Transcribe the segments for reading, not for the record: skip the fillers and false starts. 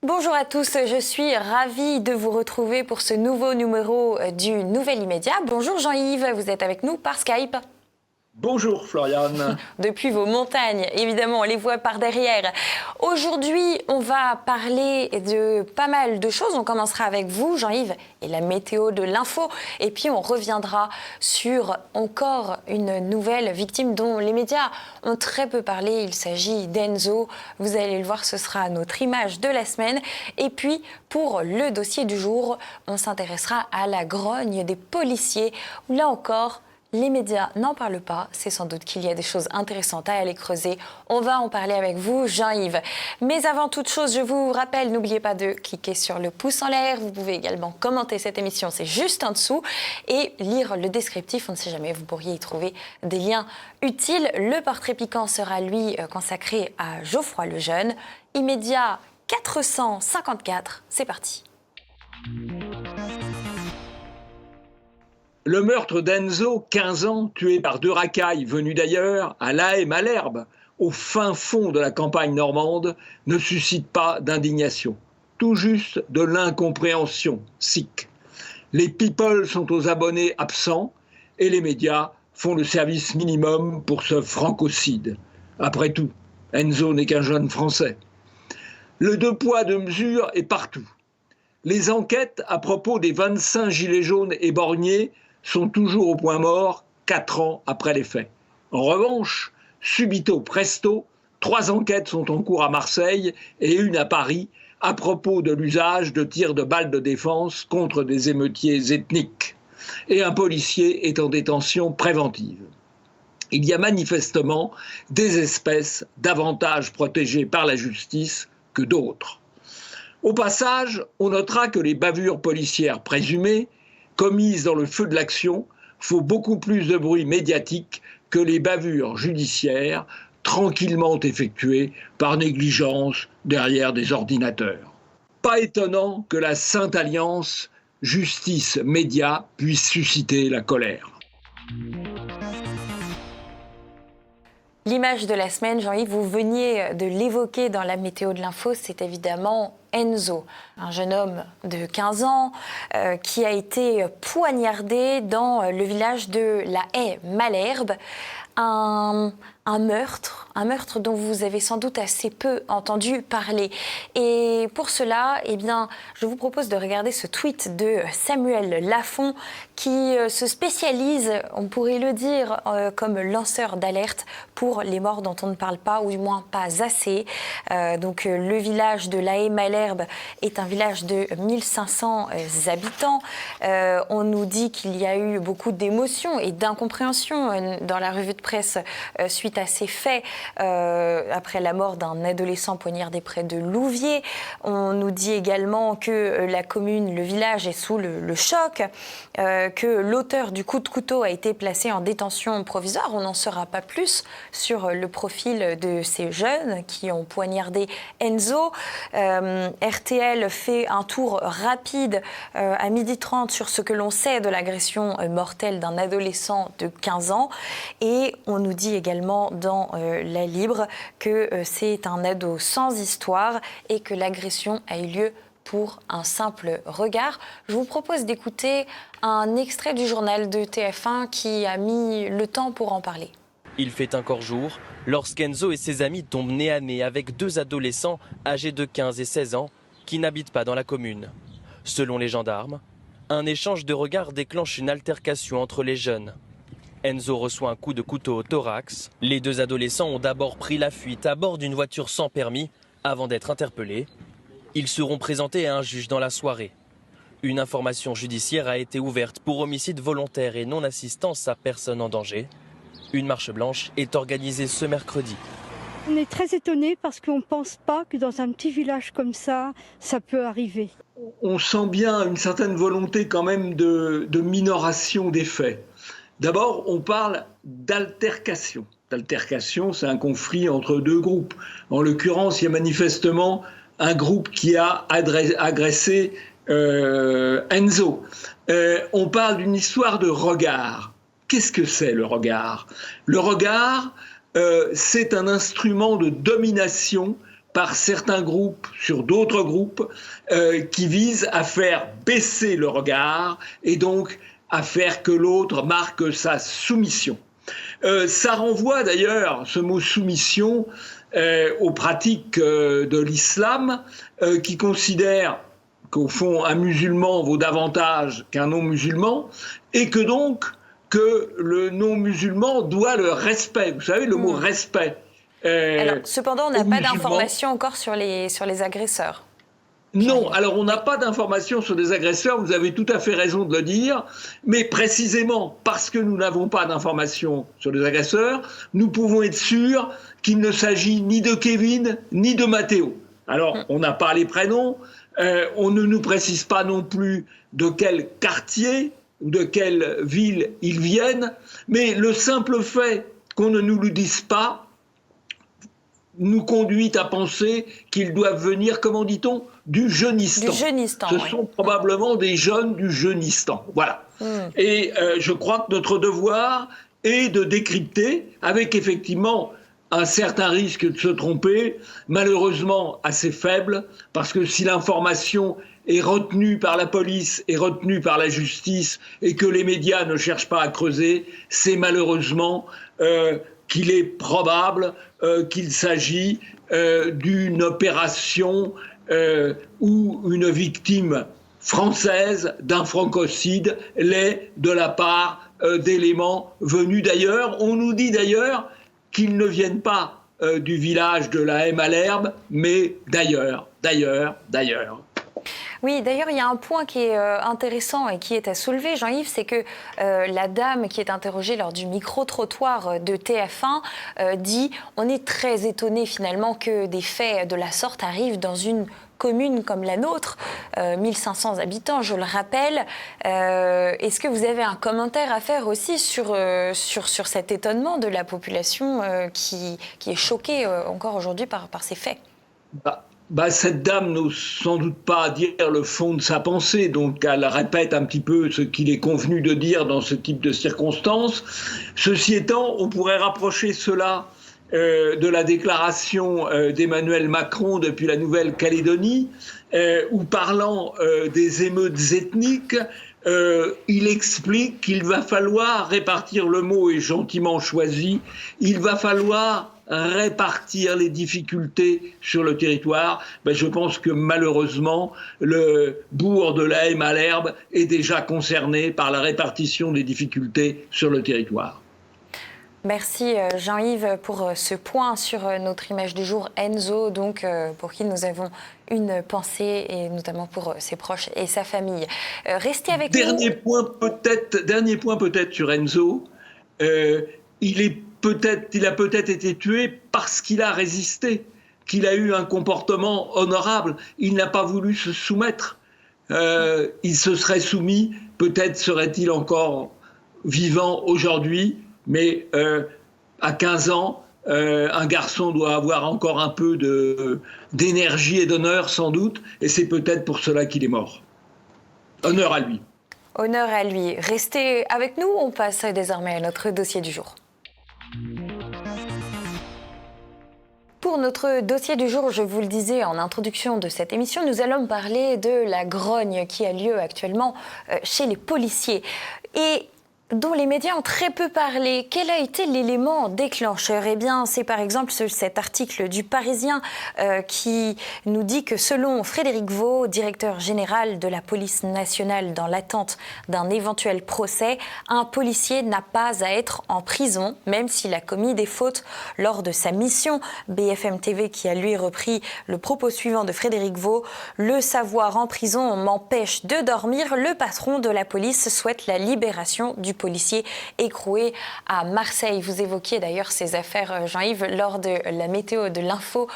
Bonjour à tous, je suis ravie de vous retrouver pour ce nouveau numéro du Nouvel Immédiat. Bonjour Jean-Yves, vous êtes avec nous par Skype. Bonjour Floriane. Depuis vos montagnes, évidemment, on les voit par derrière. Aujourd'hui, on va parler de pas mal de choses. On commencera avec vous, Jean-Yves, et la météo de l'info. Et puis, on reviendra sur encore une nouvelle victime dont les médias ont très peu parlé. Il s'agit d'Enzo. Vous allez le voir, ce sera notre image de la semaine. Et puis, pour le dossier du jour, on s'intéressera à la grogne des policiers. Là encore, les médias n'en parlent pas, c'est sans doute qu'il y a des choses intéressantes à aller creuser. On va en parler avec vous, Jean-Yves. Mais avant toute chose, je vous rappelle, n'oubliez pas de cliquer sur le pouce en l'air. Vous pouvez également commenter cette émission, c'est juste en dessous. Et lire le descriptif, on ne sait jamais, vous pourriez y trouver des liens utiles. Le portrait piquant sera, lui, consacré à Geoffroy Lejeune. Immédiat 454, c'est parti. Le meurtre d'Enzo, 15 ans, tué par deux racailles venus d'ailleurs, à La Haye-Malherbe, au fin fond de la campagne normande, ne suscite pas d'indignation. Tout juste de l'incompréhension, sick. Les people sont aux abonnés absents et les médias font le service minimum pour ce francocide. Après tout, Enzo n'est qu'un jeune Français. Le deux poids, deux mesures est partout. Les enquêtes à propos des 25 gilets jaunes éborgnés sont toujours au point mort 4 ans après les faits. En revanche, subito presto, 3 enquêtes sont en cours à Marseille et une à Paris à propos de l'usage de tirs de balles de défense contre des émeutiers ethniques. Et un policier est en détention préventive. Il y a manifestement des espèces davantage protégées par la justice que d'autres. Au passage, on notera que les bavures policières présumées, commises dans le feu de l'action, font beaucoup plus de bruit médiatique que les bavures judiciaires tranquillement effectuées par négligence derrière des ordinateurs. Pas étonnant que la Sainte Alliance justice-média puisse susciter la colère. L'image de la semaine, Jean-Yves, vous veniez de l'évoquer dans la météo de l'info, c'est évidemment Enzo, un jeune homme de 15 ans qui a été poignardé dans le village de La Haye-Malherbe. Un meurtre dont vous avez sans doute assez peu entendu parler. Et pour cela, eh bien, je vous propose de regarder ce tweet de Samuel Lafont qui se spécialise, on pourrait le dire, comme lanceur d'alerte pour les morts dont on ne parle pas, ou du moins pas assez. Donc le village de La Haye-Malherbe est un village de 1500 habitants. On nous dit qu'il y a eu beaucoup d'émotions et d'incompréhension dans la revue de presse suite à ces faits après la mort d'un adolescent poignardé près de Louviers. On nous dit également que la commune, le village est sous le choc, que l'auteur du coup de couteau a été placé en détention provisoire. On n'en saura pas plus sur le profil de ces jeunes qui ont poignardé Enzo. RTL fait un tour rapide à 12h30 sur ce que l'on sait de l'agression mortelle d'un adolescent de 15 ans. Et on nous dit également dans La Libre que c'est un ado sans histoire et que l'agression a eu lieu pour un simple regard. Je vous propose d'écouter un extrait du journal de TF1 qui a mis le temps pour en parler. Il fait encore jour lorsqu'Enzo et ses amis tombent nez à nez avec deux adolescents âgés de 15 et 16 ans qui n'habitent pas dans la commune. Selon les gendarmes, un échange de regards déclenche une altercation entre les jeunes. Enzo reçoit un coup de couteau au thorax. Les deux adolescents ont d'abord pris la fuite à bord d'une voiture sans permis avant d'être interpellés. Ils seront présentés à un juge dans la soirée. Une information judiciaire a été ouverte pour homicide volontaire et non-assistance à personne en danger. Une marche blanche est organisée ce mercredi. On est très étonnés parce qu'on ne pense pas que dans un petit village comme ça, ça peut arriver. On sent bien une certaine volonté quand même de minoration des faits. D'abord, on parle d'altercation. L'altercation, c'est un conflit entre deux groupes. En l'occurrence, il y a manifestement un groupe qui a agressé Enzo. On parle d'une histoire de regard. Qu'est-ce que c'est le regard? Le regard, c'est un instrument de domination par certains groupes sur d'autres groupes qui vise à faire baisser le regard et donc à faire que l'autre marque sa soumission. Ça renvoie d'ailleurs, ce mot soumission, aux pratiques de l'islam qui considère qu'au fond un musulman vaut davantage qu'un non-musulman et que donc que le non-musulman doit le respect. Vous savez, le mot respect. Alors, cependant, on n'a pas d'informations encore sur les agresseurs. Non, alors on n'a pas d'informations sur des agresseurs, vous avez tout à fait raison de le dire, mais précisément parce que nous n'avons pas d'informations sur les agresseurs, nous pouvons être sûrs qu'il ne s'agit ni de Kevin ni de Matteo. Alors, on n'a pas les prénoms, on ne nous précise pas non plus de quel quartier ou de quelle ville ils viennent, mais le simple fait qu'on ne nous le dise pas nous conduit à penser qu'ils doivent venir, comment dit-on, du Jeunistan. Ce sont probablement des jeunes du Jeunistan. Voilà. Et je crois que notre devoir est de décrypter, avec effectivement un certain risque de se tromper, malheureusement assez faible, parce que si l'information est retenue par la police, est retenue par la justice, et que les médias ne cherchent pas à creuser, c'est malheureusement qu'il est probable qu'il s'agit d'une opération où une victime française d'un francocide l'est de la part d'éléments venus d'ailleurs. On nous dit d'ailleurs qu'ils ne viennent pas du village de la Malherbe, mais d'ailleurs. Oui, d'ailleurs, il y a un point qui est intéressant et qui est à soulever, Jean-Yves, c'est que la dame qui est interrogée lors du micro-trottoir de TF1 dit « On est très étonné finalement que des faits de la sorte arrivent dans une commune comme la nôtre, 1500 habitants, je le rappelle. Est-ce que vous avez un commentaire à faire aussi sur cet étonnement de la population qui est choquée encore aujourd'hui par ces faits ? Cette dame n'ose sans doute pas dire le fond de sa pensée, donc elle répète un petit peu ce qu'il est convenu de dire dans ce type de circonstances. Ceci étant, on pourrait rapprocher cela de la déclaration d'Emmanuel Macron depuis la Nouvelle-Calédonie, où parlant des émeutes ethniques, il explique qu'il va falloir répartir, le mot est gentiment choisi, il va falloir répartir les difficultés sur le territoire. Je pense que malheureusement, le bourg de la Malherbe est déjà concerné par la répartition des difficultés sur le territoire. Merci Jean-Yves pour ce point sur notre image du jour, Enzo, donc pour qui nous avons une pensée, et notamment pour ses proches et sa famille. Restez avec nous. Dernier point peut-être sur Enzo. Il a peut-être été tué parce qu'il a résisté, qu'il a eu un comportement honorable. Il n'a pas voulu se soumettre. Il se serait soumis, peut-être serait-il encore vivant aujourd'hui, mais à 15 ans, un garçon doit avoir encore un peu d'énergie et d'honneur sans doute, et c'est peut-être pour cela qu'il est mort. Honneur à lui. Honneur à lui. Restez avec nous, on passe désormais à notre dossier du jour. Pour notre dossier du jour, je vous le disais en introduction de cette émission, nous allons parler de la grogne qui a lieu actuellement chez les policiers et dont les médias ont très peu parlé. Quel a été l'élément déclencheur ? Eh bien, c'est par exemple cet article du Parisien qui nous dit que selon Frédéric Vaux, directeur général de la police nationale dans l'attente d'un éventuel procès, un policier n'a pas à être en prison, même s'il a commis des fautes lors de sa mission. BFM TV qui a lui repris le propos suivant de Frédéric Vaux. Le savoir en prison m'empêche de dormir. Le patron de la police souhaite la libération du policiers écroués à Marseille. Vous évoquiez d'ailleurs ces affaires, Jean-Yves, lors de la météo de l'info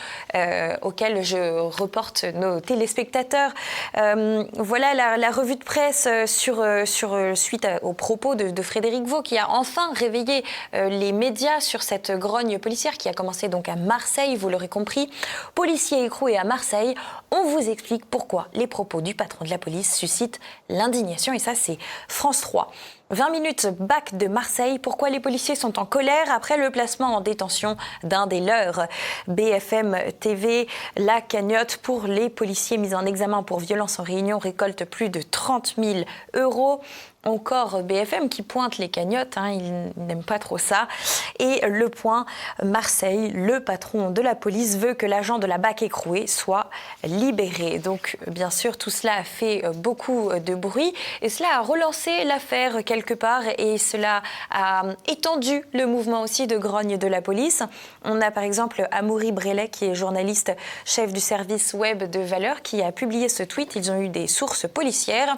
auquel je reporte nos téléspectateurs. Voilà la revue de presse suite aux propos de Frédéric Veau, qui a enfin réveillé les médias sur cette grogne policière qui a commencé donc à Marseille, vous l'aurez compris. Policiers écroués à Marseille, on vous explique pourquoi les propos du patron de la police suscitent l'indignation, et ça c'est France 3. 20 minutes bac de Marseille, pourquoi les policiers sont en colère après le placement en détention d'un des leurs. BFM TV, la cagnotte pour les policiers mis en examen pour violence en réunion récolte plus de 30 000 €. Encore BFM qui pointe les cagnottes, il n'aime pas trop ça. Et Le Point, Marseille, le patron de la police veut que l'agent de la BAC écroué soit libéré. Donc bien sûr, tout cela a fait beaucoup de bruit et cela a relancé l'affaire quelque part et cela a étendu le mouvement aussi de grogne de la police. On a par exemple Amaury Brelet qui est journaliste, chef du service web de Valeurs, qui a publié ce tweet. Ils ont eu des sources policières.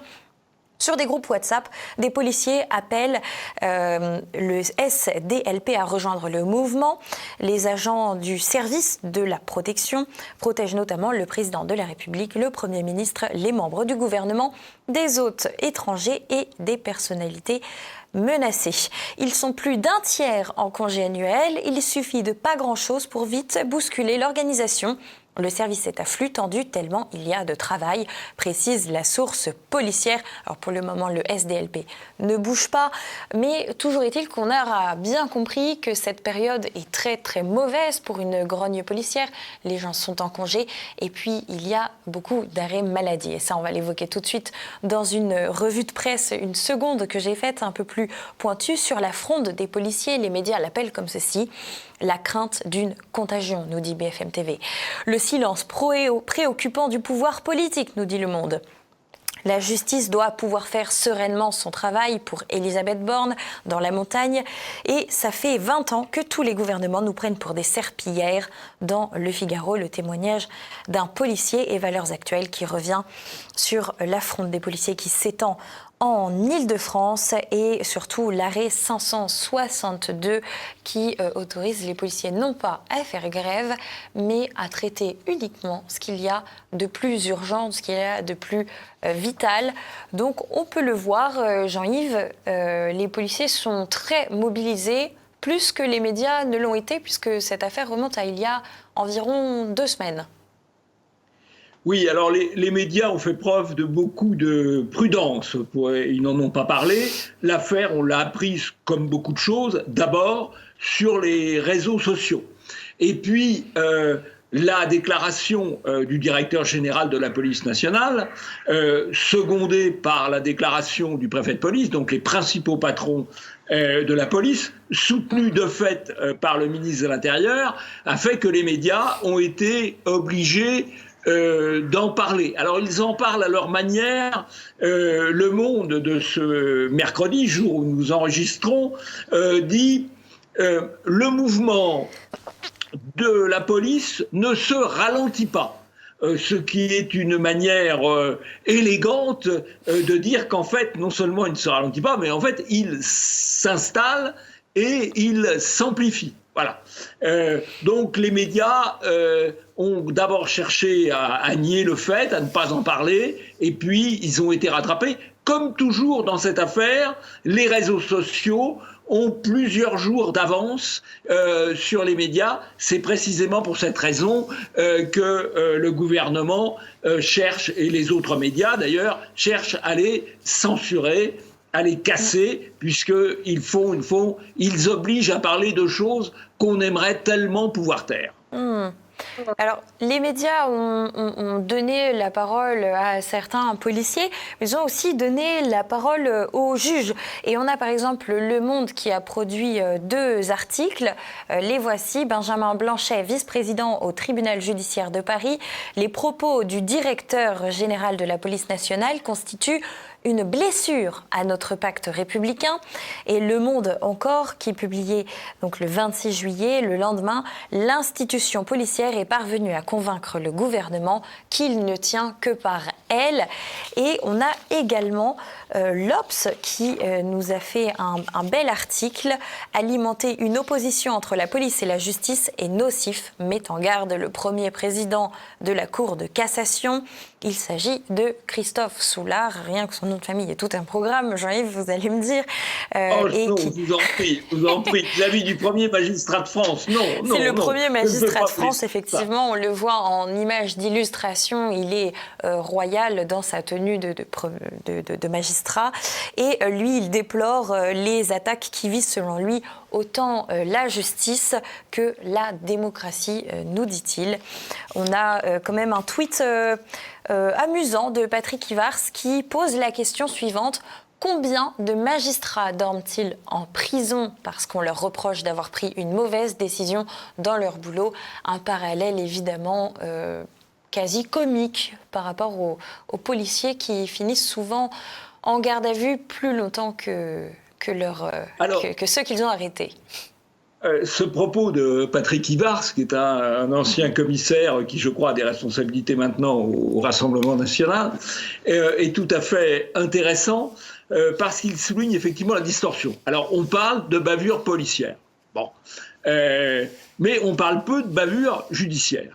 Sur des groupes WhatsApp, des policiers appellent le SDLP à rejoindre le mouvement. Les agents du service de la protection protègent notamment le président de la République, le Premier ministre, les membres du gouvernement, des hôtes étrangers et des personnalités menacés. Ils sont plus d'un tiers en congé annuel. Il suffit de pas grand-chose pour vite bousculer l'organisation. Le service est à flux tendu tellement il y a de travail, précise la source policière. Alors pour le moment, le SDLP ne bouge pas, mais toujours est-il qu'on aura bien compris que cette période est très très mauvaise pour une grogne policière. Les gens sont en congé et puis il y a beaucoup d'arrêts maladie. Et ça, on va l'évoquer tout de suite dans une revue de presse, une seconde que j'ai faite un peu plus pointue sur la fronde des policiers. Les médias l'appellent comme ceci: la crainte d'une contagion, nous dit BFM TV. Le silence préoccupant du pouvoir politique, nous dit Le Monde. La justice doit pouvoir faire sereinement son travail pour Elisabeth Borne dans la montagne. Et ça fait 20 ans que tous les gouvernements nous prennent pour des serpillières. Dans Le Figaro, le témoignage d'un policier et Valeurs Actuelles qui revient sur la fronde des policiers qui s'étend en Île-de-France et surtout l'arrêt 562 qui autorise les policiers non pas à faire grève, mais à traiter uniquement ce qu'il y a de plus urgent, ce qu'il y a de plus vital. Donc on peut le voir, Jean-Yves, les policiers sont très mobilisés, plus que les médias ne l'ont été, puisque cette affaire remonte à il y a environ 2 semaines. Oui, alors les médias ont fait preuve de beaucoup de prudence. Ils n'en ont pas parlé. L'affaire, on l'a apprise comme beaucoup de choses, d'abord sur les réseaux sociaux. Et puis, la déclaration du directeur général de la police nationale, secondée par la déclaration du préfet de police, donc les principaux patrons de la police, soutenue de fait par le ministre de l'Intérieur, a fait que les médias ont été obligés d'en parler. Alors ils en parlent à leur manière. Le Monde de ce mercredi, jour où nous enregistrons, dit le mouvement de la police ne se ralentit pas. Ce qui est une manière élégante de dire qu'en fait, non seulement il ne se ralentit pas, mais en fait, il s'installe et il s'amplifie. Voilà. Donc les médias ont d'abord cherché à nier le fait, à ne pas en parler, et puis ils ont été rattrapés. Comme toujours dans cette affaire, les réseaux sociaux ont plusieurs jours d'avance sur les médias. C'est précisément pour cette raison que le gouvernement cherche, et les autres médias d'ailleurs, cherchent à les censurer, à les casser, puisqu'ils ils obligent à parler de choses qu'on aimerait tellement pouvoir taire. Alors, les médias ont donné la parole à certains policiers, mais ils ont aussi donné la parole aux juges. Et on a par exemple Le Monde qui a produit 2 articles. Les voici. Benjamin Blanchet, vice-président au tribunal judiciaire de Paris. Les propos du directeur général de la police nationale constituent une blessure à notre pacte républicain. Et Le Monde encore, qui publiait donc le 26 juillet, le lendemain, l'institution policière est parvenue à convaincre le gouvernement qu'il ne tient que par elle. Et on a également l'Obs qui nous a fait un bel article. Alimenter une opposition entre la police et la justice est nocif, met en garde le premier président de la Cour de cassation. Il s'agit de Christophe Soulard. Rien que son nom de famille est tout un programme, Jean-Yves, vous allez me dire. Je vous en prie. L'avis du premier magistrat de France, non. C'est le premier magistrat de France, effectivement. On le voit en image d'illustration. Il est royal dans sa tenue de magistrat. Et lui, il déplore les attaques qui visent, selon lui, autant la justice que la démocratie, nous dit-il. On a quand même un tweet amusant de Patrick Ivars qui pose la question suivante. Combien de magistrats dorment-ils en prison parce qu'on leur reproche d'avoir pris une mauvaise décision dans leur boulot? Un parallèle évidemment quasi comique par rapport aux policiers qui finissent souvent en garde à vue plus longtemps que ceux qu'ils ont arrêtés. Ce propos de Patrick Ivars, qui est un ancien commissaire qui, je crois, a des responsabilités maintenant au Rassemblement national, est tout à fait intéressant parce qu'il souligne effectivement la distorsion. Alors, on parle de bavure policière, mais on parle peu de bavure judiciaire.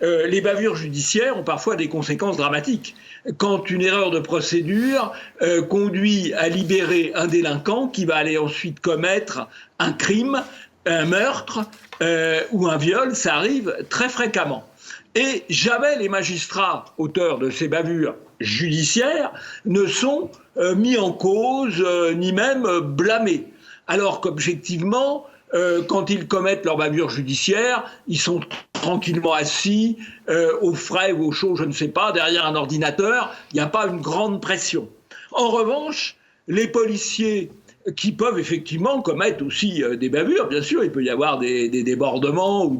Les bavures judiciaires ont parfois des conséquences dramatiques. Quand une erreur de procédure conduit à libérer un délinquant qui va aller ensuite commettre un crime, un meurtre ou un viol, ça arrive très fréquemment. Et jamais les magistrats auteurs de ces bavures judiciaires ne sont mis en cause ni même blâmés. Alors qu'objectivement, quand ils commettent leur bavure judiciaire, ils sont tranquillement assis, au frais ou au chaud, je ne sais pas, derrière un ordinateur, il n'y a pas une grande pression. En revanche, les policiers qui peuvent effectivement commettre aussi des bavures, bien sûr, il peut y avoir des débordements ou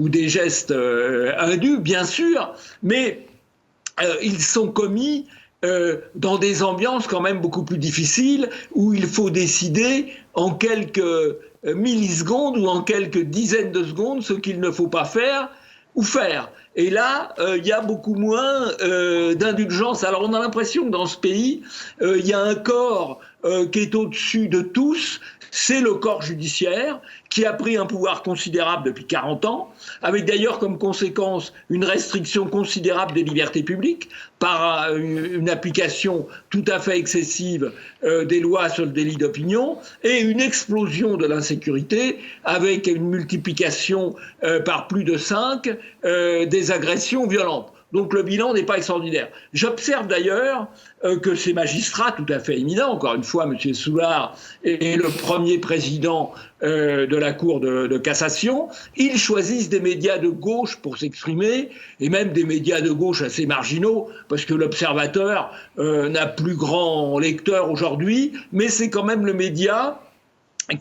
des gestes indus, bien sûr, mais ils sont commis dans des ambiances quand même beaucoup plus difficiles, où il faut décider en quelques millisecondes ou en quelques dizaines de secondes ce qu'il ne faut pas faire ou faire. Et là, il y a beaucoup moins d'indulgence. Alors on a l'impression que dans ce pays, il y a un corps qui est au-dessus de tous, c'est le corps judiciaire, qui a pris un pouvoir considérable depuis 40 ans, avec d'ailleurs comme conséquence une restriction considérable des libertés publiques par une application tout à fait excessive des lois sur le délit d'opinion et une explosion de l'insécurité avec une multiplication par plus de 5 des agressions violentes. Donc le bilan n'est pas extraordinaire. J'observe d'ailleurs que ces magistrats tout à fait éminents, encore une fois, M. Soulard est le premier président de la Cour de cassation, ils choisissent des médias de gauche pour s'exprimer, et même des médias de gauche assez marginaux, parce que l'Observateur n'a plus grand lecteur aujourd'hui, mais c'est quand même le média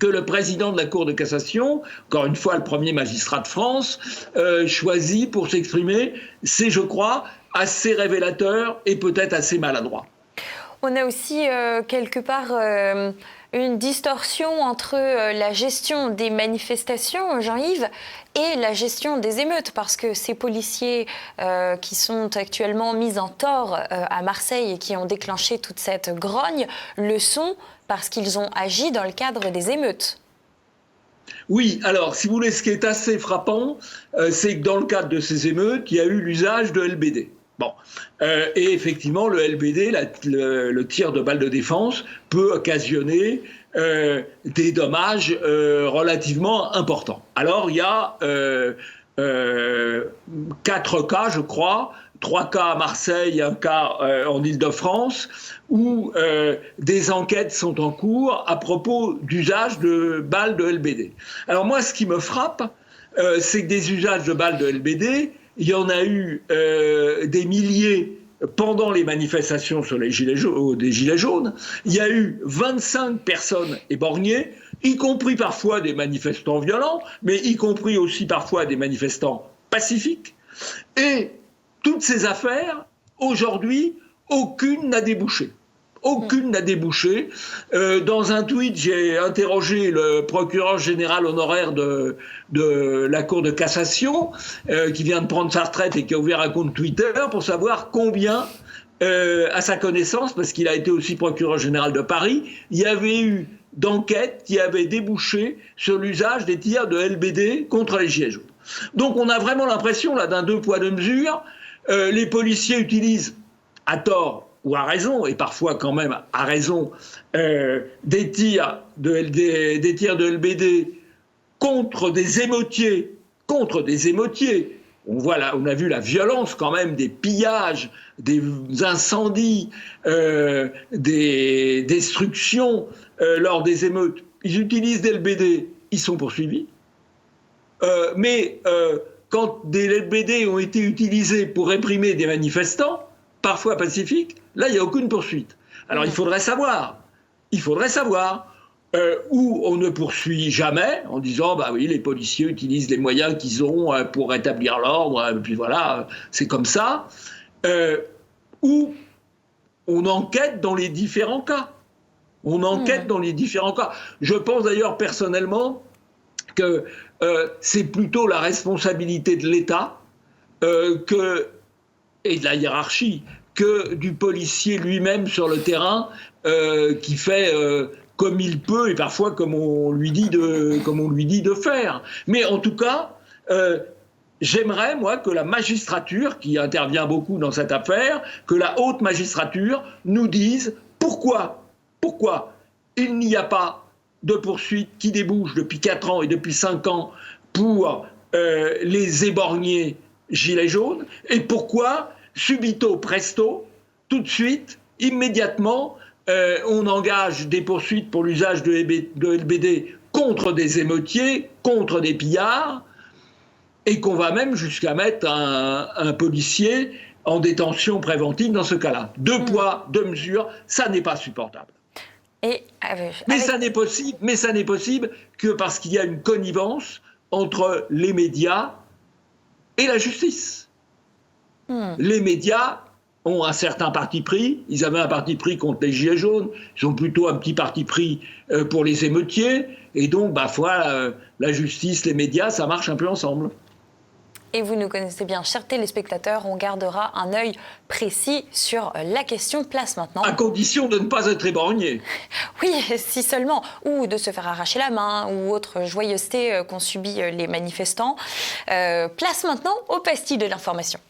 que le président de la Cour de cassation, encore une fois le premier magistrat de France, choisit pour s'exprimer. C'est, je crois, assez révélateur et peut-être assez maladroit. On a aussi quelque part une distorsion entre la gestion des manifestations, Jean-Yves, et la gestion des émeutes, parce que ces policiers qui sont actuellement mis en tort à Marseille et qui ont déclenché toute cette grogne le sont parce qu'ils ont agi dans le cadre des émeutes. Oui, alors, si vous voulez, ce qui est assez frappant, c'est que dans le cadre de ces émeutes, il y a eu l'usage de LBD. Bon, et effectivement, le LBD, le tir de balle de défense, peut occasionner des dommages relativement importants. Alors, il y a 4 cas, je crois, 3 cas à Marseille, 1 cas en Île-de-France, où des enquêtes sont en cours à propos d'usage de balles de LBD. Alors moi, ce qui me frappe, c'est que des usages de balles de LBD, il y en a eu des milliers pendant les manifestations sur des Gilets jaunes. Il y a eu 25 personnes éborgnées, y compris parfois des manifestants violents, mais y compris aussi parfois des manifestants pacifiques. Et toutes ces affaires, aujourd'hui, aucune n'a débouché. Aucune n'a débouché. Dans un tweet, j'ai interrogé le procureur général honoraire de la Cour de cassation, qui vient de prendre sa retraite et qui a ouvert un compte Twitter pour savoir combien, à sa connaissance, parce qu'il a été aussi procureur général de Paris, il y avait eu d'enquêtes qui avaient débouché sur l'usage des tirs de LBD contre les gilets jaunes. Donc on a vraiment l'impression là d'un deux poids deux mesures. Les policiers utilisent à tort ou à raison, et parfois quand même à raison, des tirs de LBD contre des émeutiers. On a vu la violence quand même des pillages, des incendies, des destructions lors des émeutes. Ils utilisent des LBD, ils sont poursuivis. Mais quand des LBD ont été utilisés pour réprimer des manifestants, parfois pacifiques, là, il n'y a aucune poursuite. Alors, il faudrait savoir où on ne poursuit jamais en disant, bah oui, les policiers utilisent les moyens qu'ils ont pour rétablir l'ordre, puis voilà, c'est comme ça, où on enquête dans les différents cas. Je pense d'ailleurs personnellement que c'est plutôt la responsabilité de l'État et de la hiérarchie que du policier lui-même sur le terrain qui fait comme il peut et parfois comme on lui dit de faire. Mais en tout cas, j'aimerais, moi, que la magistrature, qui intervient beaucoup dans cette affaire, que la haute magistrature nous dise pourquoi il n'y a pas de poursuite qui débouche depuis 4 ans et depuis 5 ans pour les éborgnés gilets jaunes, et pourquoi, subito presto, tout de suite, immédiatement, on engage des poursuites pour l'usage de LBD contre des émeutiers, contre des pillards, et qu'on va même jusqu'à mettre un policier en détention préventive dans ce cas-là. Deux poids, deux mesures, ça n'est pas supportable. Mais ça n'est possible que parce qu'il y a une connivence entre les médias et la justice. Les médias ont un certain parti pris. Ils avaient un parti pris contre les gilets jaunes. Ils ont plutôt un petit parti pris pour les émeutiers. Et donc, la justice, les médias, ça marche un peu ensemble. Et vous nous connaissez bien, chers téléspectateurs, on gardera un œil précis sur la question Place Maintenant. À condition de ne pas être éborgné. Oui, si seulement. Ou de se faire arracher la main, ou autre joyeuseté qu'ont subi les manifestants. Place maintenant au pastis de l'information.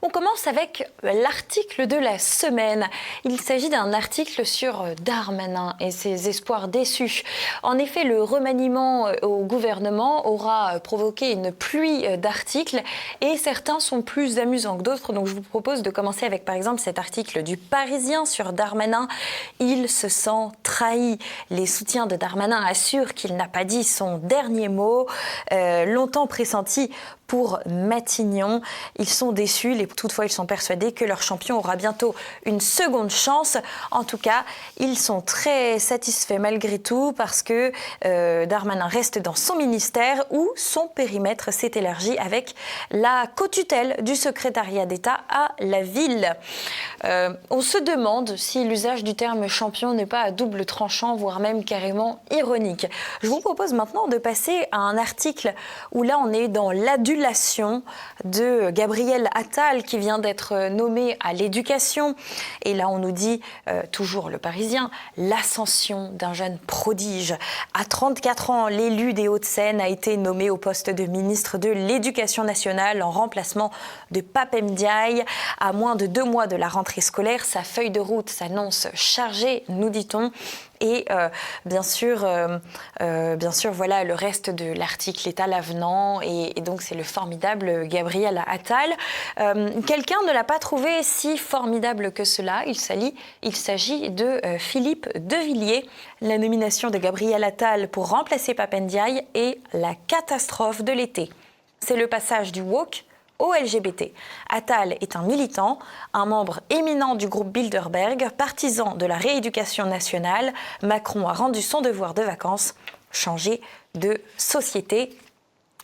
On commence avec l'article de la semaine. Il s'agit d'un article sur Darmanin et ses espoirs déçus. En effet, le remaniement au gouvernement aura provoqué une pluie d'articles et certains sont plus amusants que d'autres. Donc je vous propose de commencer avec par exemple cet article du Parisien sur Darmanin. Il se sent trahi. Les soutiens de Darmanin assurent qu'il n'a pas dit son dernier mot. Longtemps pressenti pour Matignon. Ils sont déçus, toutefois ils sont persuadés que leur champion aura bientôt une seconde chance. En tout cas, ils sont très satisfaits malgré tout parce que Darmanin reste dans son ministère où son périmètre s'est élargi avec la co-tutelle du secrétariat d'État à la ville. On se demande si l'usage du terme champion n'est pas à double tranchant, voire même carrément ironique. Je vous propose maintenant de passer à un article où là on est dans l'adulation de Gabriel Attal qui vient d'être nommé à l'éducation. Et là on nous dit, toujours le Parisien, l'ascension d'un jeune prodige. À 34 ans, l'élu des Hauts-de-Seine a été nommé au poste de ministre de l'Éducation nationale en remplacement de Pape Ndiaye. À moins de 2 mois de la rentrée scolaire, sa feuille de route s'annonce chargée, nous dit-on. Et bien sûr, voilà, le reste de l'article est à l'avenant et donc c'est le formidable Gabriel Attal. Quelqu'un ne l'a pas trouvé si formidable que cela. Il s'agit de Philippe Devilliers. La nomination de Gabriel Attal pour remplacer Pape Ndiaye est la catastrophe de l'été. C'est le passage du woke au LGBT. Attal est un militant, un membre éminent du groupe Bilderberg, partisan de la rééducation nationale. Macron a rendu son devoir de vacances, changer de société.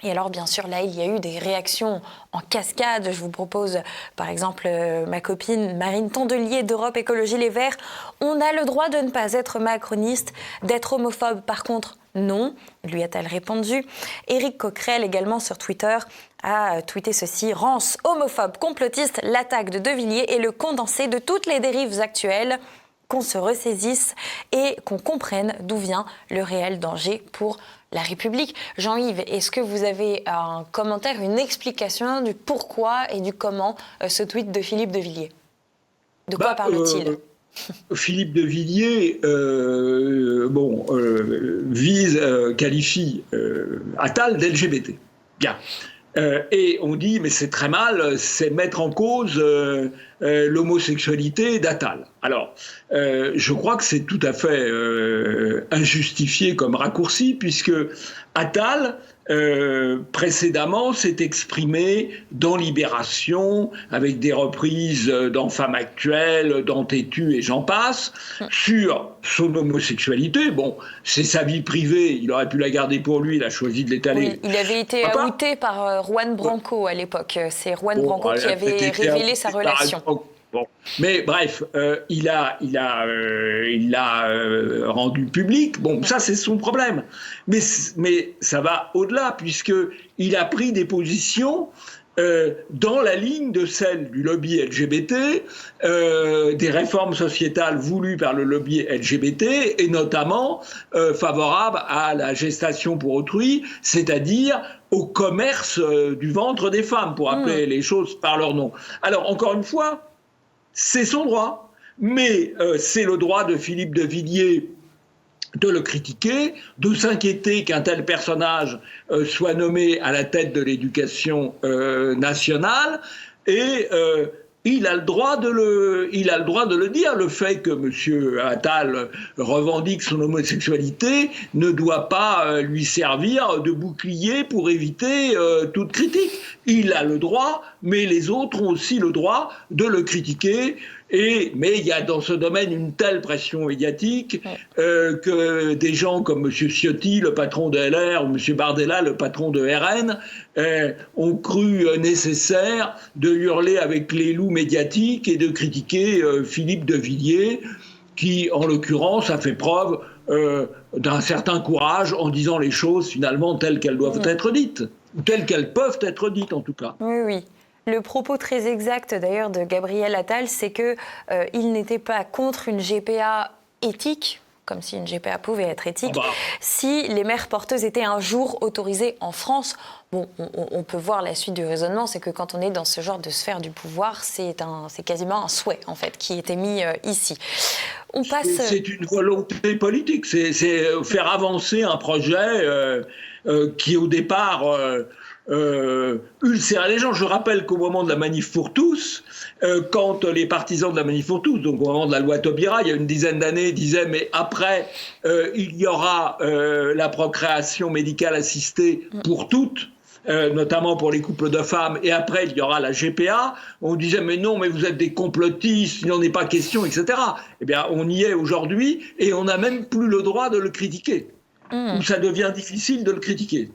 Et alors, bien sûr, là, il y a eu des réactions en cascade. Je vous propose, par exemple, ma copine Marine Tondelier d'Europe Écologie Les Verts. On a le droit de ne pas être macroniste, d'être homophobe. Par contre, non, lui a-t-elle répondu. Éric Coquerel, également sur Twitter, a tweeté ceci. Rance, homophobe, complotiste, l'attaque de De Villiers est le condensé de toutes les dérives actuelles. Qu'on se ressaisisse et qu'on comprenne d'où vient le réel danger pour la République. Jean-Yves, est-ce que vous avez un commentaire, une explication du pourquoi et du comment ce tweet de Philippe de Villiers? De quoi parle-t-il? Philippe de Villiers qualifie Attal d'LGBT. Bien. Et on dit, mais c'est très mal, c'est mettre en cause l'homosexualité d'Attal. Alors, je crois que c'est tout à fait injustifié comme raccourci, puisque Attal, précédemment, s'est exprimé dans Libération, avec des reprises dans Femmes actuelles, dans Tétu et j'en passe, sur son homosexualité. Bon, c'est sa vie privée, il aurait pu la garder pour lui, il a choisi de l'étaler. Oui, il avait été outé par Juan Branco à l'époque. C'est Juan Branco qui avait révélé sa relation. Bon. Mais bref, il l'a rendu public. Bon, ça c'est son problème. Mais ça va au-delà, puisqu'il a pris des positions dans la ligne de celle du lobby LGBT, des réformes sociétales voulues par le lobby LGBT, et notamment favorable à la gestation pour autrui, c'est-à-dire au commerce du ventre des femmes, pour appeler les choses par leur nom. Alors, encore une fois, c'est son droit, mais c'est le droit de Philippe de Villiers de le critiquer, de s'inquiéter qu'un tel personnage soit nommé à la tête de l'éducation nationale, et il a le droit de le dire. Le fait que M. Attal revendique son homosexualité ne doit pas lui servir de bouclier pour éviter toute critique. Il a le droit, mais les autres ont aussi le droit de le critiquer. Mais il y a dans ce domaine une telle pression médiatique que des gens comme M. Ciotti, le patron de LR, ou M. Bardella, le patron de RN, ont cru nécessaire de hurler avec les loups médiatiques et de critiquer Philippe de Villiers, qui, en l'occurrence, a fait preuve d'un certain courage en disant les choses finalement telles qu'elles doivent être dites, ou telles qu'elles peuvent être dites en tout cas. Oui, oui. Le propos très exact d'ailleurs de Gabriel Attal, c'est qu'il n'était pas contre une GPA éthique, comme si une GPA pouvait être éthique, si les mères porteuses étaient un jour autorisées en France. Bon, on peut voir la suite du raisonnement, c'est que quand on est dans ce genre de sphère du pouvoir, c'est quasiment un souhait en fait qui était mis ici. C'est une volonté politique, c'est faire avancer un projet qui au départ ulcérer les gens. Je rappelle qu'au moment de la manif pour tous, quand les partisans de la manif pour tous, donc au moment de la loi Taubira, il y a une dizaine d'années, disaient mais après il y aura la procréation médicale assistée pour toutes, notamment pour les couples de femmes, et après il y aura la GPA, on disait mais non, mais vous êtes des complotistes, il n'en est pas question, etc. Eh bien on y est aujourd'hui et on n'a même plus le droit de le critiquer, ou ça devient difficile de le critiquer.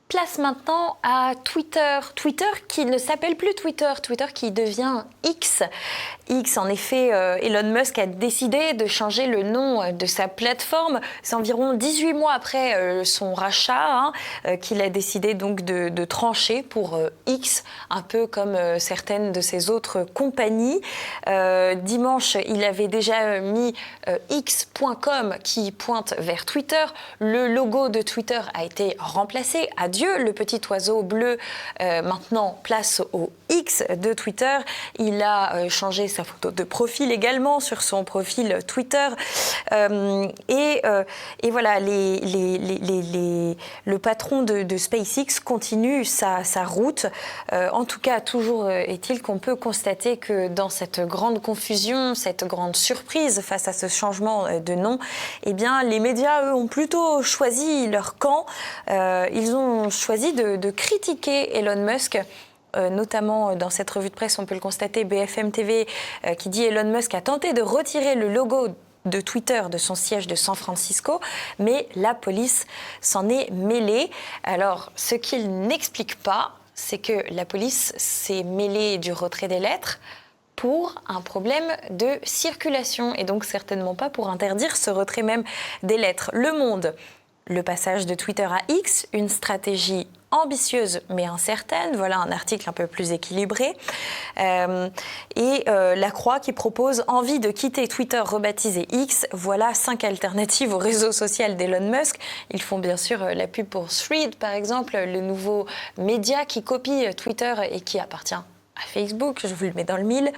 Place maintenant à Twitter. Twitter qui ne s'appelle plus Twitter, Twitter qui devient X. X, en effet, Elon Musk a décidé de changer le nom de sa plateforme. C'est environ 18 mois après son rachat qu'il a décidé donc de trancher pour X, un peu comme certaines de ses autres compagnies. Dimanche, il avait déjà mis x.com qui pointe vers Twitter. Le logo de Twitter a été remplacé. Adieu le petit oiseau bleu, maintenant place au X de Twitter. Il a changé sa photo de profil également sur son profil Twitter. Et voilà, le patron de SpaceX continue sa route. En tout cas, toujours est-il qu'on peut constater que dans cette grande confusion, cette grande surprise face à ce changement de nom, eh bien, les médias, eux, ont plutôt choisi leur camp. Ils ont choisi de critiquer Elon Musk. Notamment dans cette revue de presse, on peut le constater, BFM TV qui dit Elon Musk a tenté de retirer le logo de Twitter de son siège de San Francisco, mais la police s'en est mêlée. Alors, ce qu'il n'explique pas, c'est que la police s'est mêlée du retrait des lettres pour un problème de circulation et donc certainement pas pour interdire ce retrait même des lettres. Le Monde, le passage de Twitter à X, une stratégie ambitieuse mais incertaine, voilà un article un peu plus équilibré. La Croix qui propose envie de quitter Twitter rebaptisé X, voilà 5 alternatives au réseau social d'Elon Musk. Ils font bien sûr la pub pour Threads par exemple, le nouveau média qui copie Twitter et qui appartient à Facebook, je vous le mets dans le mille.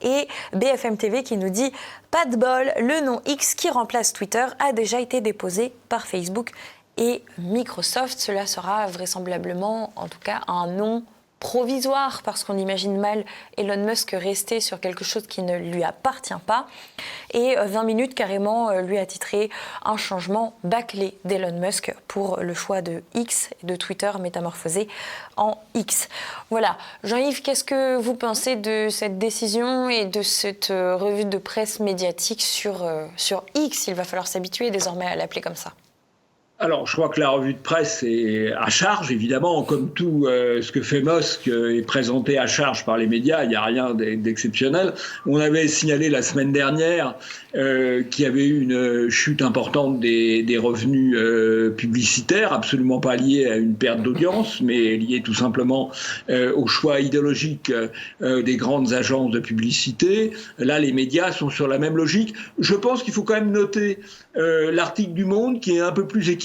Et BFM TV qui nous dit « Pas de bol, le nom X qui remplace Twitter a déjà été déposé par Facebook et Microsoft. Cela sera vraisemblablement, en tout cas, un nom provisoire parce qu'on imagine mal Elon Musk rester sur quelque chose qui ne lui appartient pas. Et 20 minutes carrément lui a titré un changement bâclé d'Elon Musk pour le choix de X, de Twitter métamorphosé en X. Voilà. Jean-Yves, qu'est-ce que vous pensez de cette décision et de cette revue de presse médiatique sur X? Il va falloir s'habituer désormais à l'appeler comme ça. Alors, je crois que la revue de presse est à charge, évidemment, comme tout ce que fait Musk est présenté à charge par les médias, il n'y a rien d'exceptionnel. On avait signalé la semaine dernière qu'il y avait eu une chute importante des revenus publicitaires, absolument pas liée à une perte d'audience, mais liée tout simplement au choix idéologique des grandes agences de publicité. Là, les médias sont sur la même logique. Je pense qu'il faut quand même noter l'article du Monde qui est un peu plus équilibré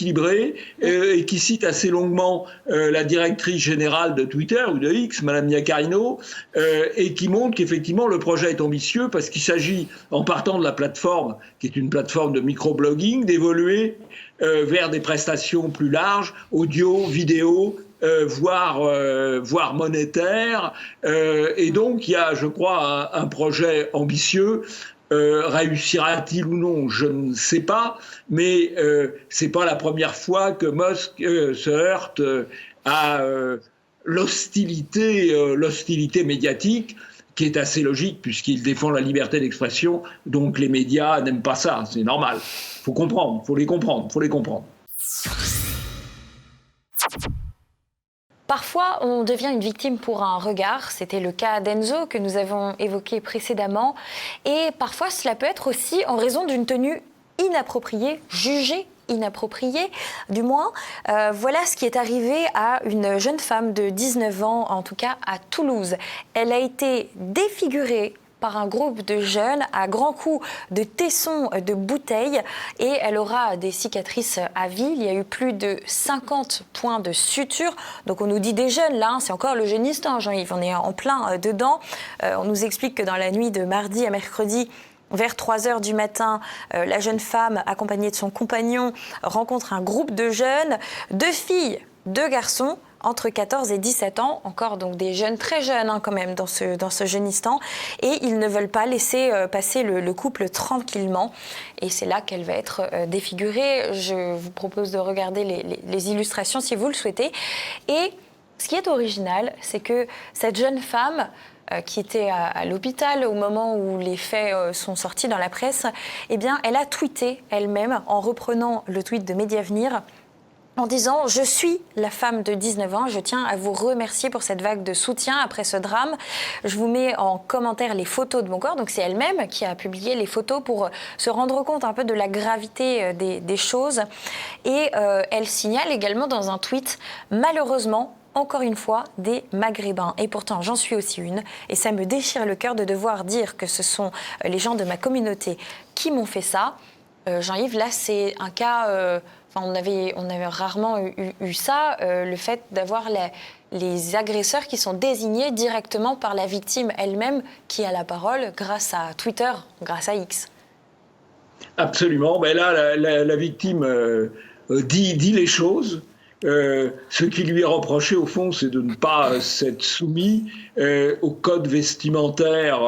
et qui cite assez longuement la directrice générale de Twitter ou de X, Madame Iaccarino, et qui montre qu'effectivement le projet est ambitieux parce qu'il s'agit, en partant de la plateforme, qui est une plateforme de microblogging, d'évoluer vers des prestations plus larges, audio, vidéo, voire monétaire. Et donc il y a, je crois, un projet ambitieux. Réussira-t-il ou non, je ne sais pas, mais c'est pas la première fois que Musk se heurte à l'hostilité médiatique, qui est assez logique puisqu'il défend la liberté d'expression, donc les médias n'aiment pas ça, c'est normal. Faut comprendre, faut les comprendre. Parfois, on devient une victime pour un regard. C'était le cas d'Enzo que nous avons évoqué précédemment. Et parfois, cela peut être aussi en raison d'une tenue inappropriée, jugée inappropriée, du moins. Voilà ce qui est arrivé à une jeune femme de 19 ans, en tout cas à Toulouse. Elle a été défigurée par un groupe de jeunes à grands coups de tessons de bouteilles et elle aura des cicatrices à vie. Il y a eu plus de 50 points de suture. Donc on nous dit des jeunes, là, c'est encore le jeunistan, Jean-Yves, on est en plein dedans. On nous explique que dans la nuit de mardi à mercredi, vers 3h du matin, la jeune femme, accompagnée de son compagnon, rencontre un groupe de jeunes, 2 filles, 2 garçons, entre 14 et 17 ans, encore donc des jeunes, très jeunes quand même dans ce jeunistan, et ils ne veulent pas laisser passer le couple tranquillement, et c'est là qu'elle va être défigurée. Je vous propose de regarder les illustrations si vous le souhaitez, et ce qui est original, c'est que cette jeune femme qui était à l'hôpital au moment où les faits sont sortis dans la presse, eh bien, elle a tweeté elle-même en reprenant le tweet de Mediavenir, en disant « Je suis la femme de 19 ans, je tiens à vous remercier pour cette vague de soutien après ce drame. Je vous mets en commentaire les photos de mon corps. » Donc c'est elle-même qui a publié les photos pour se rendre compte un peu de la gravité des choses. Et elle signale également dans un tweet « Malheureusement, encore une fois, des Maghrébins. Et pourtant, j'en suis aussi une. Et ça me déchire le cœur de devoir dire que ce sont les gens de ma communauté qui m'ont fait ça. » Jean-Yves, là, c'est un cas... on avait rarement eu ça, le fait d'avoir les agresseurs qui sont désignés directement par la victime elle-même qui a la parole grâce à Twitter, grâce à X. Absolument. Ben là, la victime dit les choses. Ce qui lui est reproché, au fond, c'est de ne pas s'être soumis au code vestimentaire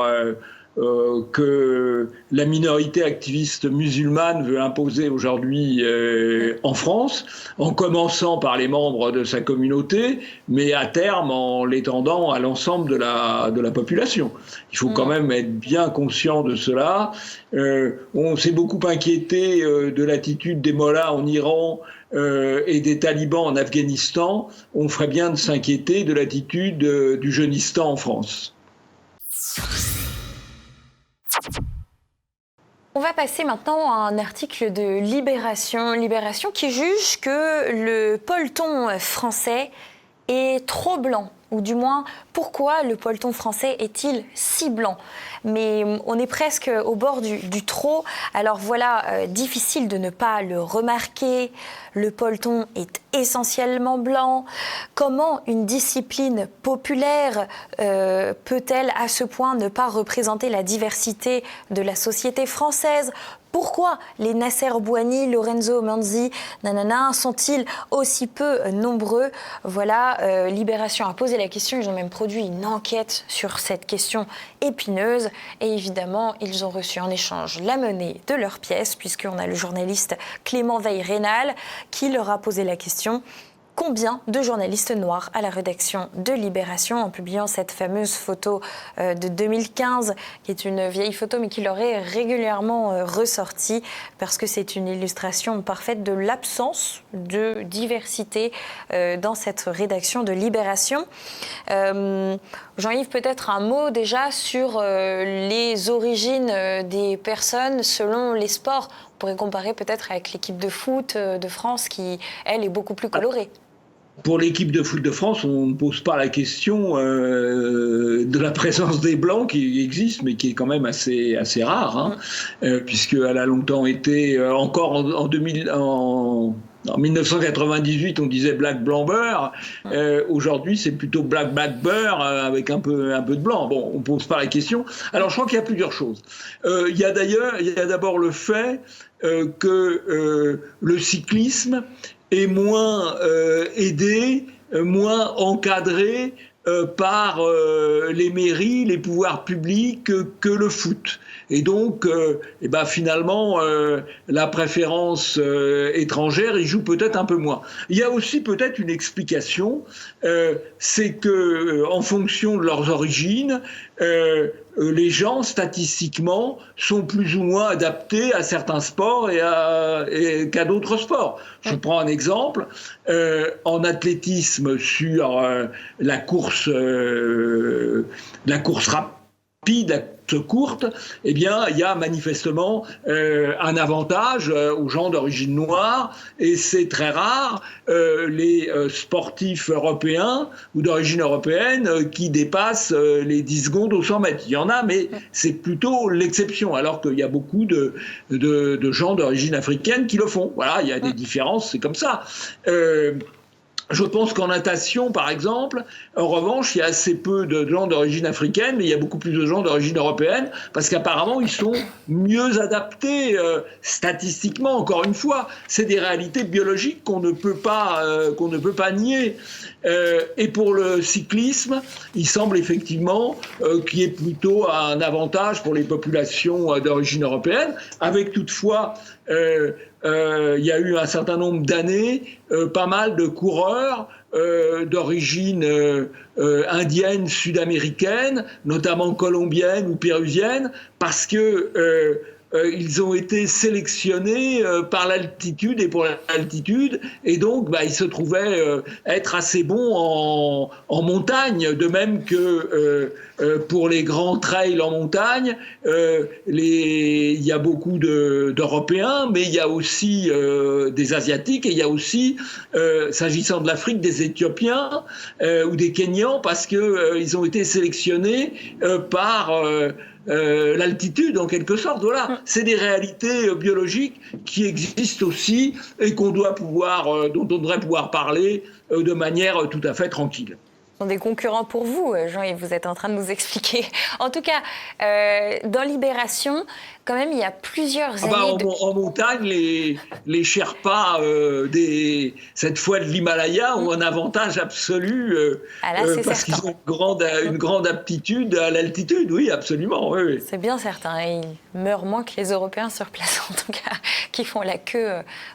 que la minorité activiste musulmane veut imposer aujourd'hui en France, en commençant par les membres de sa communauté, mais à terme en l'étendant à l'ensemble de la population. Il faut quand même être bien conscient de cela. On s'est beaucoup inquiété de l'attitude des mollahs en Iran et des talibans en Afghanistan. On ferait bien de s'inquiéter de l'attitude du jeunistan en France. On va passer maintenant à un article de Libération qui juge que le peloton français est trop blanc, ou du moins pourquoi le peloton français est-il si blanc ? Mais on est presque au bord du trop, alors voilà, difficile de ne pas le remarquer, le peloton est essentiellement blanc. Comment une discipline populaire peut-elle à ce point ne pas représenter la diversité de la société française ? Pourquoi les Nasser Bouhanni, Lorenzo Manzi, sont-ils aussi peu nombreux ? Voilà, Libération a posé la question, ils ont même produit une enquête sur cette question épineuse et évidemment, ils ont reçu en échange la monnaie de leur pièce puisqu'on a le journaliste Clément Veil-Rénal qui leur a posé la question. Combien de journalistes noirs à la rédaction de Libération en publiant cette fameuse photo de 2015, qui est une vieille photo mais qui leur est régulièrement ressortie parce que c'est une illustration parfaite de l'absence de diversité dans cette rédaction de Libération. Jean-Yves, peut-être un mot déjà sur les origines des personnes selon les sports. On pourrait comparer peut-être avec l'équipe de foot de France qui, elle, est beaucoup plus colorée. Pour l'équipe de foot de France, on ne pose pas la question de la présence des Blancs qui existe, mais qui est quand même assez rare, hein, puisqu'elle a longtemps été, encore en 1998, on disait black, blanc, beurre. Aujourd'hui, c'est plutôt black, black, beurre avec un peu de blanc. Bon, on ne pose pas la question. Alors, je crois qu'il y a plusieurs choses. Il y a d'abord le fait que le cyclisme est moins aidé, moins encadré par les mairies, les pouvoirs publics que le foot. Et donc, finalement, la préférence étrangère y joue peut-être un peu moins. Il y a aussi peut-être une explication, c'est que en fonction de leurs origines, les gens, statistiquement, sont plus ou moins adaptés à certains sports et qu'à d'autres sports. Je prends un exemple. En athlétisme, sur la course rapide, la courte, eh bien, il y a manifestement un avantage aux gens d'origine noire, et c'est très rare les sportifs européens ou d'origine européenne qui dépassent les 10 secondes aux 100 mètres. Il y en a, mais c'est plutôt l'exception, alors qu'il y a beaucoup de gens d'origine africaine qui le font. Voilà, il y a des différences, c'est comme ça. Je pense qu'en natation, par exemple, en revanche, il y a assez peu de gens d'origine africaine, mais il y a beaucoup plus de gens d'origine européenne, parce qu'apparemment, ils sont mieux adaptés statistiquement. Encore une fois, c'est des réalités biologiques qu'on ne peut pas nier. Et pour le cyclisme, il semble effectivement qu'il y ait plutôt un avantage pour les populations d'origine européenne, avec toutefois il y a eu un certain nombre d'années pas mal de coureurs d'origine indienne, sud-américaine, notamment colombienne ou péruvienne, parce que ils ont été sélectionnés par l'altitude et pour l'altitude, et donc il se trouvait être assez bon en montagne, de même que pour les grands trails en montagne, il y a beaucoup d'Européens, mais il y a aussi des Asiatiques, et il y a aussi, s'agissant de l'Afrique, des Éthiopiens ou des Kenyans, parce qu'ils ont été sélectionnés par l'altitude, en quelque sorte. Voilà, c'est des réalités biologiques qui existent aussi et dont on devrait pouvoir parler de manière tout à fait tranquille. sont des concurrents pour vous, Jean, et vous êtes en train de nous expliquer. En tout cas, dans Libération, quand même, il y a plusieurs années... En montagne, les Sherpas, cette fois de l'Himalaya, ont un avantage absolu parce qu'ils ont une grande aptitude à l'altitude, oui, absolument. Oui. C'est bien certain, et ils meurent moins que les Européens sur place, en tout cas, qui font la queue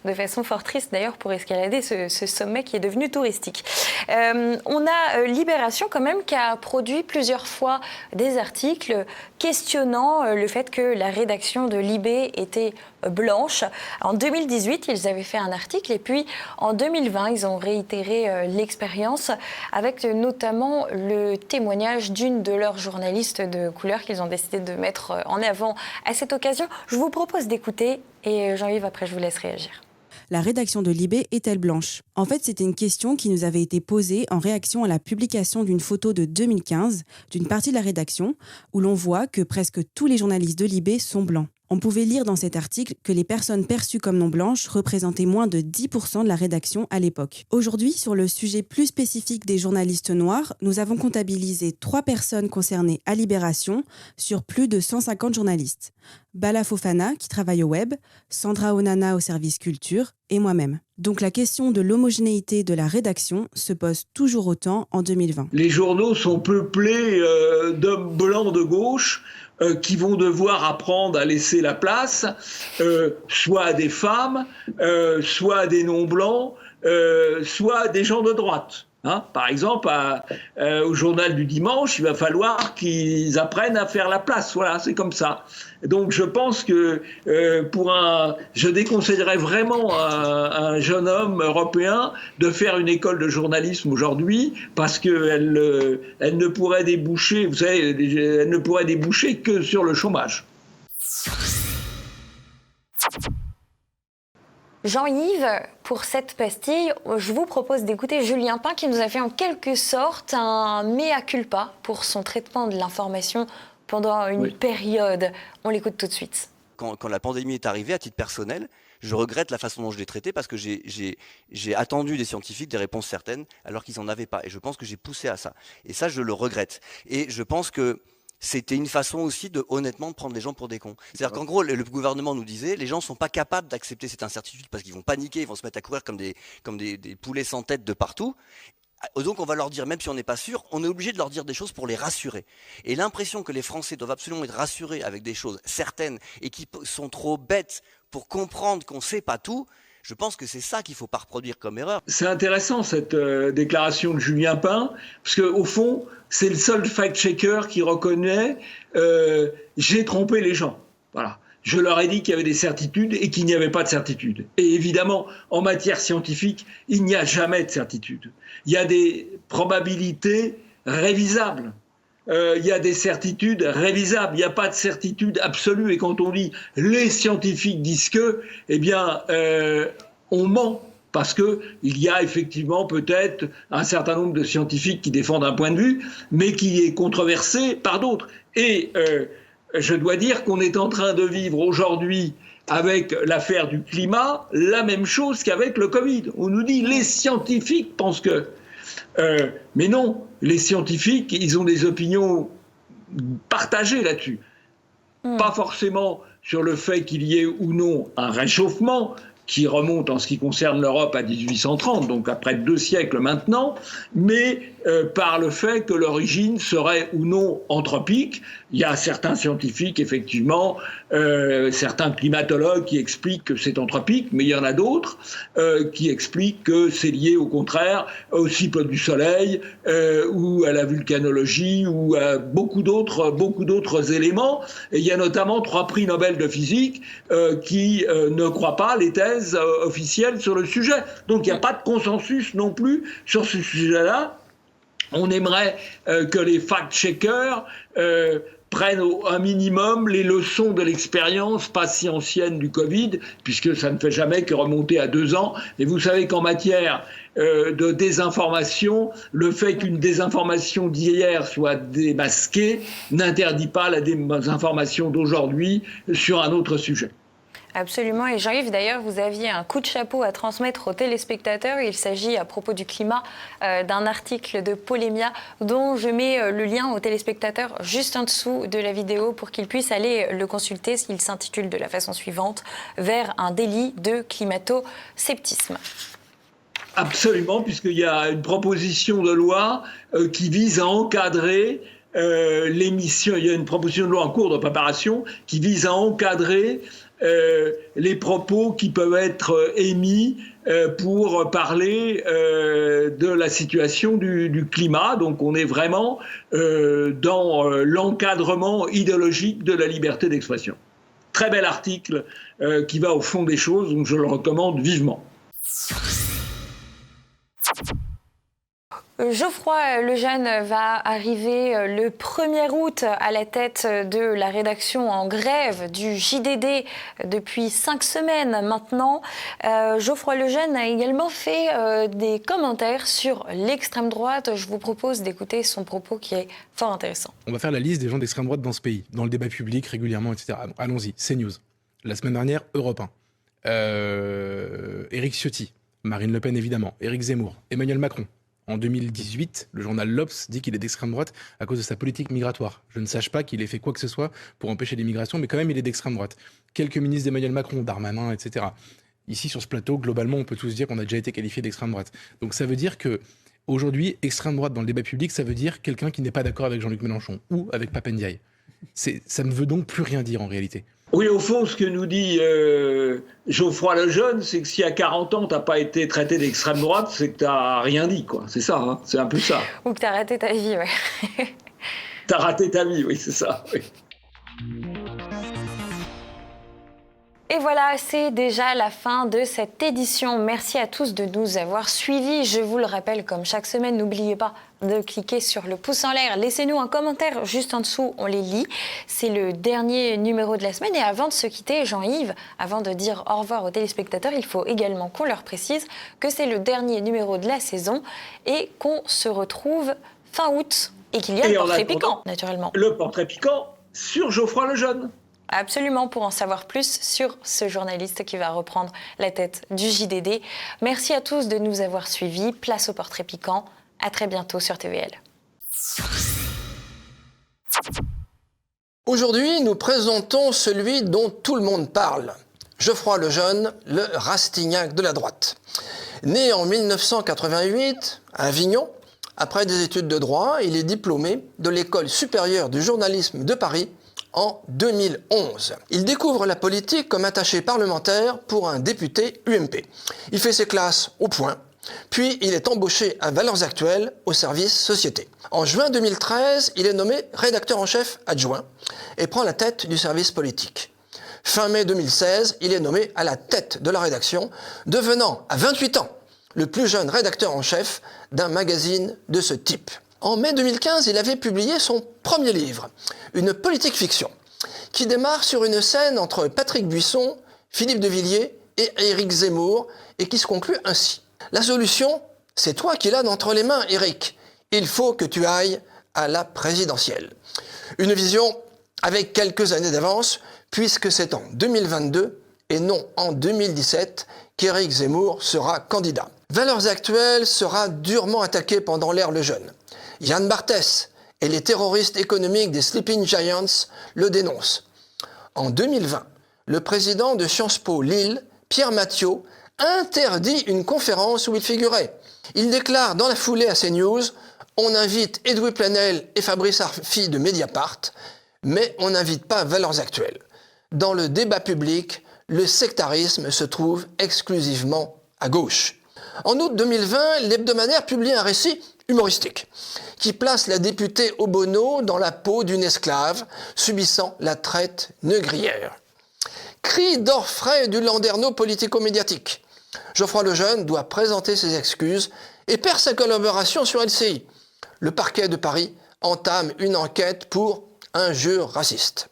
de façon fort triste, d'ailleurs, pour escalader ce sommet qui est devenu touristique. On a Libération, quand même, qui a produit plusieurs fois des articles questionnant le fait que la rédaction de Libé était blanche. En 2018, ils avaient fait un article et puis en 2020, ils ont réitéré l'expérience avec notamment le témoignage d'une de leurs journalistes de couleur qu'ils ont décidé de mettre en avant à cette occasion. Je vous propose d'écouter et Jean-Yves, après, je vous laisse réagir. La rédaction de Libé est-elle blanche ? En fait, c'était une question qui nous avait été posée en réaction à la publication d'une photo de 2015 d'une partie de la rédaction où l'on voit que presque tous les journalistes de Libé sont blancs. On pouvait lire dans cet article que les personnes perçues comme non blanches représentaient moins de 10% de la rédaction à l'époque. Aujourd'hui, sur le sujet plus spécifique des journalistes noirs, nous avons comptabilisé 3 personnes concernées à Libération sur plus de 150 journalistes. Bala Fofana, qui travaille au web, Sandra Onana au service culture et moi-même. Donc la question de l'homogénéité de la rédaction se pose toujours autant en 2020. Les journaux sont peuplés d'hommes blancs de gauche qui vont devoir apprendre à laisser la place, soit à des femmes, soit à des non-blancs, soit à des gens de droite. Par exemple, au journal du dimanche, il va falloir qu'ils apprennent à faire la place. Voilà, c'est comme ça. Donc je pense que je déconseillerais vraiment à un jeune homme européen de faire une école de journalisme aujourd'hui parce qu'elle ne pourrait déboucher, vous savez, elle ne pourrait déboucher que sur le chômage. Jean-Yves, pour cette pastille, je vous propose d'écouter Julien Pin qui nous a fait en quelque sorte un mea culpa pour son traitement de l'information pendant une période. On l'écoute tout de suite. Quand la pandémie est arrivée, à titre personnel, je regrette la façon dont je l'ai traitée parce que j'ai attendu des scientifiques des réponses certaines alors qu'ils n'en avaient pas. Et je pense que j'ai poussé à ça. Et ça, je le regrette. Et je pense que c'était une façon aussi honnêtement de prendre les gens pour des cons. C'est-à-dire qu'en gros, le gouvernement nous disait, les gens sont pas capables d'accepter cette incertitude parce qu'ils vont paniquer, ils vont se mettre à courir comme des poulets sans tête de partout. Donc on va leur dire, même si on n'est pas sûr, on est obligé de leur dire des choses pour les rassurer. Et l'impression que les Français doivent absolument être rassurés avec des choses certaines et qui sont trop bêtes pour comprendre qu'on ne sait pas tout, je pense que c'est ça qu'il ne faut pas reproduire comme erreur. C'est intéressant cette déclaration de Julien Pin, parce qu'au fond, c'est le seul fact-checker qui reconnaît j'ai trompé les gens. Voilà. Je leur ai dit qu'il y avait des certitudes et qu'il n'y avait pas de certitudes. Et évidemment, en matière scientifique, il n'y a jamais de certitude. Il y a des probabilités révisables. Il y a des certitudes révisables. Il n'y a pas de certitude absolue. Et quand on dit les scientifiques disent que, eh bien, on ment. Parce qu'il y a effectivement peut-être un certain nombre de scientifiques qui défendent un point de vue, mais qui est controversé par d'autres. Et je dois dire qu'on est en train de vivre aujourd'hui, avec l'affaire du climat, la même chose qu'avec le Covid. On nous dit les scientifiques pensent que... mais non, les scientifiques, ils ont des opinions partagées là-dessus. Pas forcément sur le fait qu'il y ait ou non un réchauffement, qui remonte en ce qui concerne l'Europe à 1830, donc après 2 siècles maintenant, mais par le fait que l'origine serait ou non anthropique. Il y a certains scientifiques, effectivement, certains climatologues qui expliquent que c'est anthropique, mais il y en a d'autres qui expliquent que c'est lié au contraire au cycle du Soleil ou à la vulcanologie ou à beaucoup d'autres éléments. Et il y a notamment 3 prix Nobel de physique qui ne croient pas les thèses officielles sur le sujet. Donc il n'y a pas de consensus non plus sur ce sujet-là. On aimerait que les fact-checkers prennent un minimum les leçons de l'expérience pas si ancienne du Covid, puisque ça ne fait jamais que remonter à 2 ans. Et vous savez qu'en matière de désinformation, le fait qu'une désinformation d'hier soit démasquée n'interdit pas la désinformation d'aujourd'hui sur un autre sujet. Absolument. Et Jean-Yves, d'ailleurs, vous aviez un coup de chapeau à transmettre aux téléspectateurs. Il s'agit, à propos du climat, d'un article de Polémia dont je mets le lien aux téléspectateurs juste en dessous de la vidéo pour qu'ils puissent aller le consulter. Il s'intitule de la façon suivante « Vers un délit de climato-sceptisme ». Absolument, puisqu'il y a une proposition de loi qui vise à encadrer l'émission. Il y a une proposition de loi en cours de préparation qui vise à encadrer les propos qui peuvent être émis pour parler de la situation du climat. Donc on est vraiment dans l'encadrement idéologique de la liberté d'expression. Très bel article qui va au fond des choses, donc je le recommande vivement. Geoffroy Lejeune va arriver le 1er août à la tête de la rédaction en grève du JDD depuis 5 semaines maintenant. Geoffroy Lejeune a également fait des commentaires sur l'extrême droite. Je vous propose d'écouter son propos qui est fort intéressant. On va faire la liste des gens d'extrême droite dans ce pays, dans le débat public régulièrement, etc. Allons-y, CNews. La semaine dernière, Europe 1. Éric Ciotti, Marine Le Pen évidemment, Éric Zemmour, Emmanuel Macron. En 2018, le journal l'Obs dit qu'il est d'extrême droite à cause de sa politique migratoire. Je ne sache pas qu'il ait fait quoi que ce soit pour empêcher l'immigration, mais quand même il est d'extrême droite. Quelques ministres d'Emmanuel Macron, Darmanin, etc. Ici sur ce plateau, globalement, on peut tous dire qu'on a déjà été qualifié d'extrême droite. Donc ça veut dire que aujourd'hui, extrême droite dans le débat public, ça veut dire quelqu'un qui n'est pas d'accord avec Jean-Luc Mélenchon ou avec Pape Ndiaye. Ça ne veut donc plus rien dire en réalité. Oui, au fond, ce que nous dit Geoffroy Lejeune, c'est que si à 40 ans, tu n'as pas été traité d'extrême droite, c'est que tu n'as rien dit, quoi. C'est ça, hein, c'est un peu ça. Ou que tu as raté ta vie, ouais. Tu as raté ta vie, oui, c'est ça. Oui. Et voilà, c'est déjà la fin de cette édition. Merci à tous de nous avoir suivis. Je vous le rappelle, comme chaque semaine, n'oubliez pas de cliquer sur le pouce en l'air. Laissez-nous un commentaire juste en dessous, on les lit. C'est le dernier numéro de la semaine. Et avant de se quitter, Jean-Yves, avant de dire au revoir aux téléspectateurs, il faut également qu'on leur précise que c'est le dernier numéro de la saison et qu'on se retrouve fin août. Et qu'il y a le portrait piquant, naturellement. Le portrait piquant sur Geoffroy Lejeune. Absolument, pour en savoir plus sur ce journaliste qui va reprendre la tête du JDD. Merci à tous de nous avoir suivis. Place au portrait piquant. À très bientôt sur TVL. Aujourd'hui, nous présentons celui dont tout le monde parle. Geoffroy Lejeune, le Rastignac de la droite. Né en 1988 à Avignon, après des études de droit, il est diplômé de l'École supérieure du journalisme de Paris en 2011. Il découvre la politique comme attaché parlementaire pour un député UMP. Il fait ses classes au Point, puis il est embauché à Valeurs Actuelles au service Société. En juin 2013, il est nommé rédacteur en chef adjoint et prend la tête du service politique. Fin mai 2016, il est nommé à la tête de la rédaction, devenant à 28 ans le plus jeune rédacteur en chef d'un magazine de ce type. En mai 2015, il avait publié son premier livre, une politique fiction, qui démarre sur une scène entre Patrick Buisson, Philippe de Villiers et Éric Zemmour, et qui se conclut ainsi. La solution, c'est toi qui l'as entre les mains, Éric. Il faut que tu ailles à la présidentielle. Une vision avec quelques années d'avance, puisque c'est en 2022 et non en 2017 qu'Éric Zemmour sera candidat. Valeurs Actuelles sera durement attaqué pendant l'ère Lejeune. Yann Barthès et les terroristes économiques des Sleeping Giants le dénoncent. En 2020, le président de Sciences Po Lille, Pierre Mathiot, interdit une conférence où il figurait. Il déclare dans la foulée à CNews « On invite Edoui Plenel et Fabrice Arfi de Mediapart, mais on n'invite pas Valeurs Actuelles. Dans le débat public, le sectarisme se trouve exclusivement à gauche. » En août 2020, l'hebdomadaire publie un récit humoristique qui place la députée Obono dans la peau d'une esclave subissant la traite négrière. Cri d'orfraie du landerneau politico-médiatique. Geoffroy Lejeune doit présenter ses excuses et perd sa collaboration sur LCI. Le parquet de Paris entame une enquête pour injure raciste.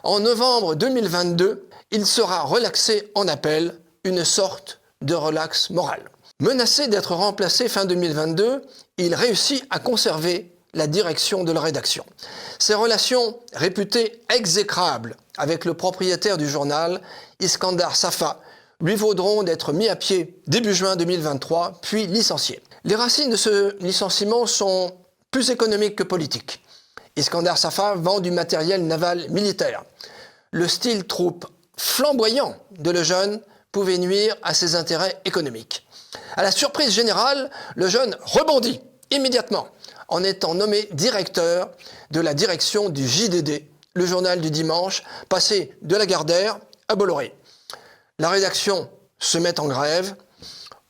En novembre 2022, il sera relaxé en appel, une sorte de relax moral. Menacé d'être remplacé fin 2022, il réussit à conserver la direction de la rédaction. Ses relations réputées exécrables avec le propriétaire du journal, Iskandar Safa, lui vaudront d'être mis à pied début juin 2023, puis licencié. Les racines de ce licenciement sont plus économiques que politiques. Iskandar Safa vend du matériel naval militaire. Le style troupe flamboyant de Lejeune pouvait nuire à ses intérêts économiques. À la surprise générale, Lejeune rebondit immédiatement en étant nommé directeur de la direction du JDD, le journal du dimanche, passé de Lagardère à Bolloré. La rédaction se met en grève.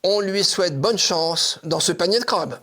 On lui souhaite bonne chance dans ce panier de crabes.